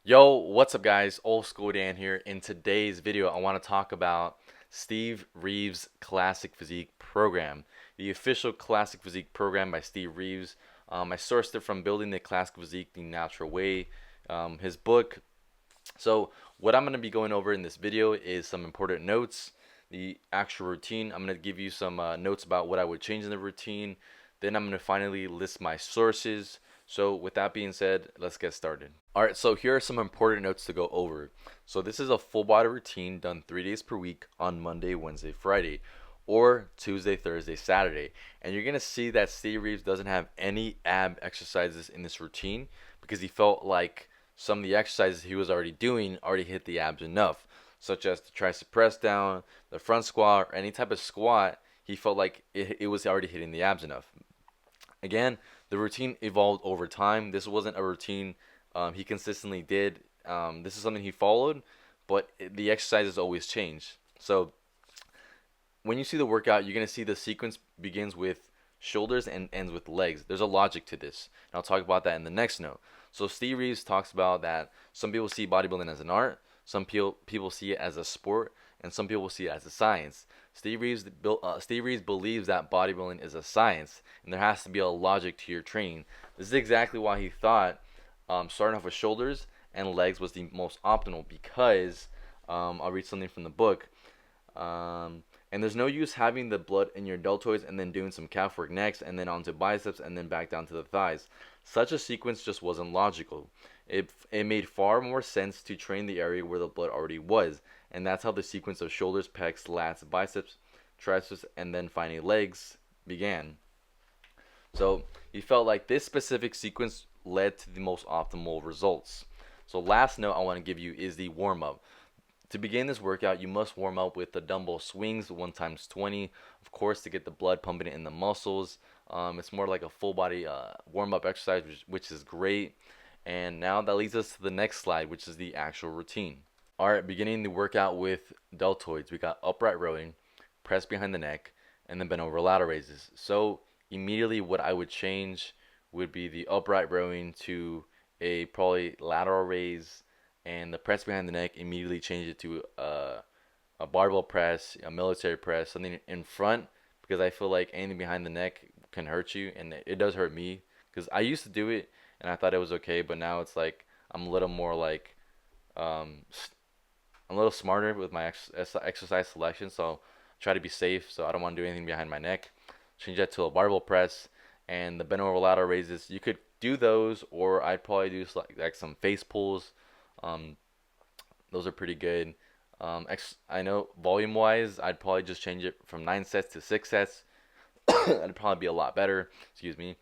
Yo, what's up guys? Old School Dan here. In today's video, I want to talk about Steve Reeves' Classic Physique program, the official Classic Physique program by Steve Reeves. I sourced it from Building the Classic Physique the Natural Way, his book. So what I'm going to be going over in this video is some important notes, the actual routine. I'm going to give you some notes about what I would change in the routine. Then I'm going to finally list my sources. So with that being said, let's get started. All right, so here are some important notes to go over. So this is a full body routine done 3 days per week on Monday, Wednesday, Friday, or Tuesday, Thursday, Saturday. And you're going to see that Steve Reeves doesn't have any ab exercises in this routine because he felt like some of the exercises he was already doing already hit the abs enough, such as the tricep press down, the front squat, or any type of squat. He felt like it was already hitting the abs enough. Again, the routine evolved over time. This wasn't a routine he consistently did. This is something he followed, but the exercises always change. So when you see the workout, you're going to see the sequence begins with shoulders and ends with legs. There's a logic to this, and I'll talk about that in the next note. So Steve Reeves talks about that some people see bodybuilding as an art, some people see it as a sport, and some people see it as a science. Steve Reeves believes that bodybuilding is a science, and there has to be a logic to your training. This is exactly why he thought starting off with shoulders and legs was the most optimal because I'll read something from the book. And there's no use having the blood in your deltoids and then doing some calf work next and then onto biceps and then back down to the thighs. Such a sequence just wasn't logical. It made far more sense to train the area where the blood already was. And that's how the sequence of shoulders, pecs, lats, biceps, triceps, and then finally legs began. So he felt like this specific sequence led to the most optimal results. So last note I want to give you is the warm up. To begin this workout, you must warm up with the dumbbell swings 1 times 20, of course, to get the blood pumping in the muscles. It's more like a full body warm up exercise, which is great. And now that leads us to the next slide, which is the actual routine. All right, beginning the workout with deltoids, we got upright rowing, press behind the neck, and then bent over lateral raises. So immediately, what I would change would be the upright rowing to a probably lateral raise, and the press behind the neck immediately change it to a barbell press, a military press, something in front, because I feel like anything behind the neck can hurt you, and it does hurt me because I used to do it and I thought it was okay, but now it's like I'm a little more like um, I'm a little smarter with my exercise selection, so try to be safe. So I don't want to do anything behind my neck. Change that to a barbell press and the bent over lateral raises. You could do those, or I'd probably do like some face pulls. Um, those are pretty good. I know volume wise, I'd probably just change it from 9 sets to 6 sets. That'd probably be a lot better. Excuse me.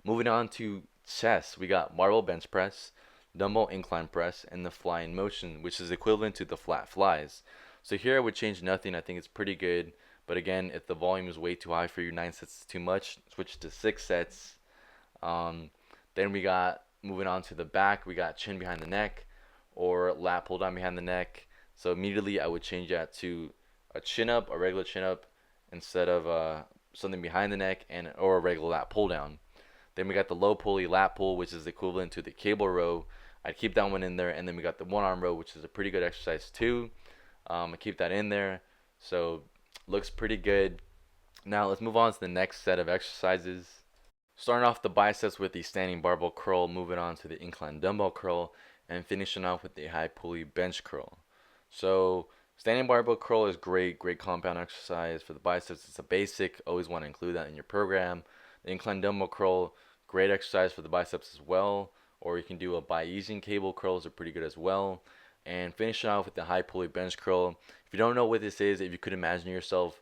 Moving on to chest, we got barbell bench press, dumbbell incline press, and the flying motion, which is equivalent to the flat flies. So here I would change nothing. I think it's pretty good. But again, if the volume is way too high for you, 9 sets is too much, switch to 6 sets. Um, then we got moving on to the back, we got chin behind the neck or lat pull down behind the neck. So immediately I would change that to a chin up, a regular chin up, instead of something behind the neck and or a regular lat pull down. Then we got the low pulley lat pull, which is equivalent to the cable row. I'd keep that one in there, and then we got the one arm row, which is a pretty good exercise too. I keep that in there, so looks pretty good. Now let's move on to the next set of exercises. Starting off the biceps with the standing barbell curl, moving on to the incline dumbbell curl, and finishing off with the high pulley bench curl. So standing barbell curl is great, great compound exercise for the biceps. It's a basic, always want to include that in your program. The incline dumbbell curl, great exercise for the biceps as well. Or you can do a Bayesian cable curls are pretty good as well. And finishing off with the high pulley bench curl. If you don't know what this is, if you could imagine yourself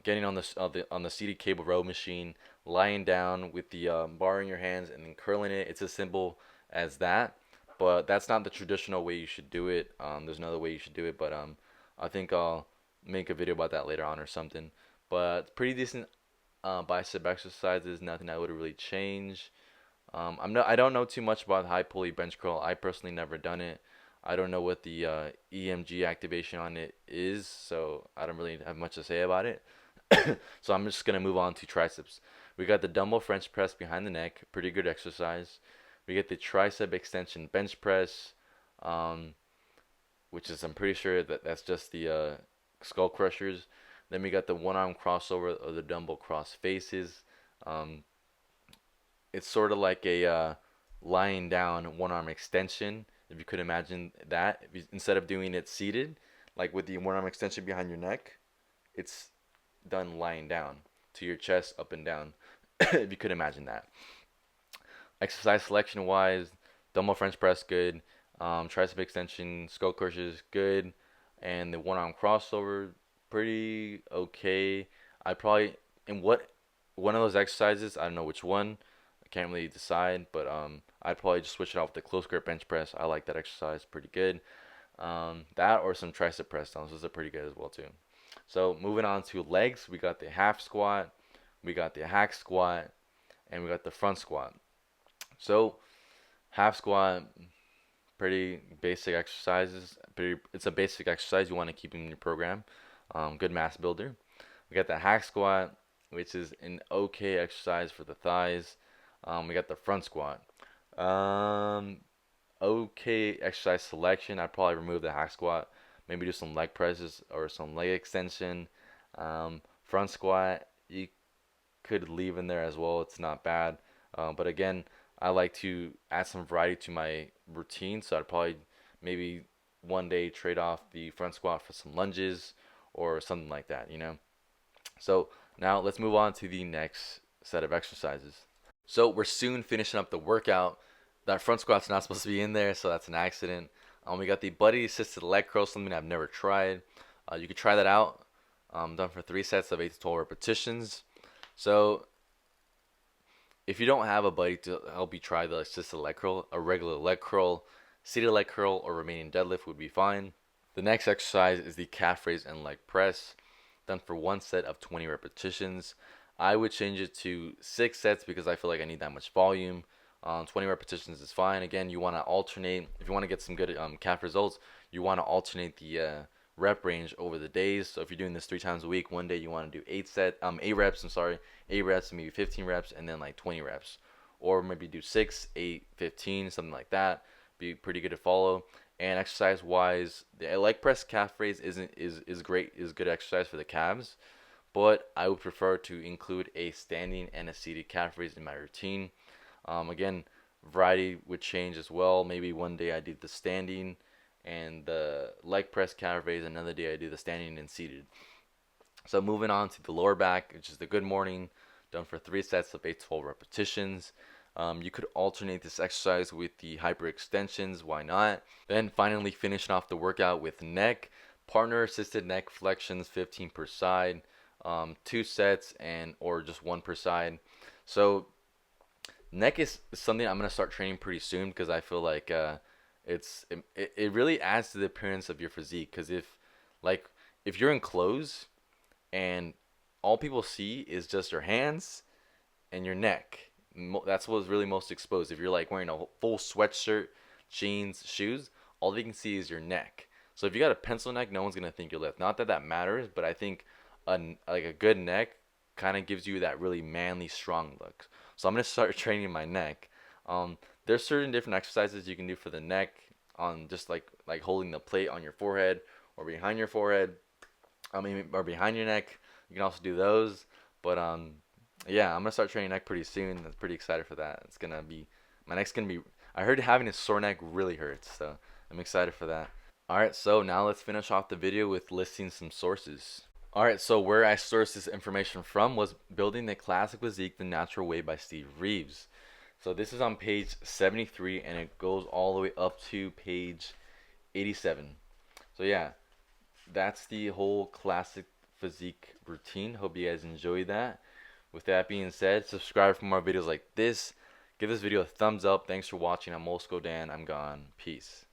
getting on the seated cable row machine, lying down with the bar in your hands and then curling it. It's as simple as that, but that's not the traditional way you should do it. There's another way you should do it, but I think I'll make a video about that later on or something. But pretty decent bicep exercises. Nothing I would really change. I don't know too much about high pulley bench curl. I personally never done it. I don't know what the EMG activation on it is, so I don't really have much to say about it. So I'm just gonna move on to triceps. We got the dumbbell French press behind the neck, pretty good exercise. We get the tricep extension bench press, um, which is I'm pretty sure that's just the skull crushers. Then we got the one arm crossover or the dumbbell cross faces. Um, it's sort of like a lying down one arm extension. If you could imagine that, instead of doing it seated, like with the one arm extension behind your neck, it's done lying down to your chest up and down. If you could imagine that. Exercise selection wise, dumbbell French press good, tricep extension, skull crushers good, and the one arm crossover pretty okay. I probably in what one of those exercises, I don't know which one, I can't really decide, but I'd probably just switch it out with the close grip bench press. I like that exercise pretty good. That or some tricep press downs. Those are pretty good as well too. So moving on to legs, we got the half squat, we got the hack squat, and we got the front squat. So half squat, pretty basic exercises. It's a basic exercise you want to keep in your program. Good mass builder. We got the hack squat, which is an okay exercise for the thighs. We got the front squat. Um, okay exercise selection. I'd probably remove the hack squat. Maybe do some leg presses or some leg extension. Front squat, you could leave in there as well. It's not bad. But again, I like to add some variety to my routine. So I'd probably maybe one day trade off the front squat for some lunges or something like that, you know? So now let's move on to the next set of exercises. So we're soon finishing up the workout. That front squat's not supposed to be in there, so that's an accident. We got the buddy assisted leg curl, something I've never tried. You could try that out. Done for 3 sets of 8 to 12 repetitions. So if you don't have a buddy to help you try the assisted leg curl, a regular leg curl, seated leg curl, or remaining deadlift would be fine. The next exercise is the calf raise and leg press, done for 1 set of 20 repetitions. I would change it to 6 sets because I feel like I need that much volume. 20 repetitions is fine. Again, you want to alternate. If you want to get some good calf results, you want to alternate the rep range over the days. So if you're doing this 3 times a week, one day you want to do 8 reps. 8 reps, maybe 15 reps, and then like 20 reps, or maybe do 6, 8, 15, something like that. Be pretty good to follow. And exercise wise, the leg press calf raise is great, is good exercise for the calves, but I would prefer to include a standing and a seated calf raise in my routine. Again, variety would change as well. Maybe one day I do the standing and the leg press calf raise, another day I do the standing and seated. So moving on to the lower back, which is the good morning, done for 3 sets of 8 to 12 repetitions. You could alternate this exercise with the hyperextensions, why not? Then finally finishing off the workout with neck, partner assisted neck flexions, 15 per side, 2 sets and or just 1 per side. So neck is something I'm gonna start training pretty soon because I feel like it really adds to the appearance of your physique. Because if you're in clothes and all people see is just your hands and your neck, that's what's really most exposed. If you're like wearing a full sweatshirt, jeans, shoes, all they can see is your neck. So if you got a pencil neck, no one's gonna think you're lift. Not that that matters, but I think a good neck kind of gives you that really manly, strong look. So I'm gonna start training my neck. There's certain different exercises you can do for the neck, on just like holding the plate on your forehead or behind your forehead. Or behind your neck. You can also do those. But yeah, I'm gonna start training neck pretty soon. I'm pretty excited for that. It's gonna be my neck's gonna be. I heard having a sore neck really hurts, so I'm excited for that. All right, so now let's finish off the video with listing some sources. All right, so where I sourced this information from was Building the Classic Physique the Natural Way by Steve Reeves. So this is on page 73 and it goes all the way up to page 87. So yeah, that's the whole classic physique routine. Hope you guys enjoyed that. With that being said, subscribe for more videos like this. Give this video a thumbs up. Thanks for watching. I'm Mosco Dan. I'm gone. Peace.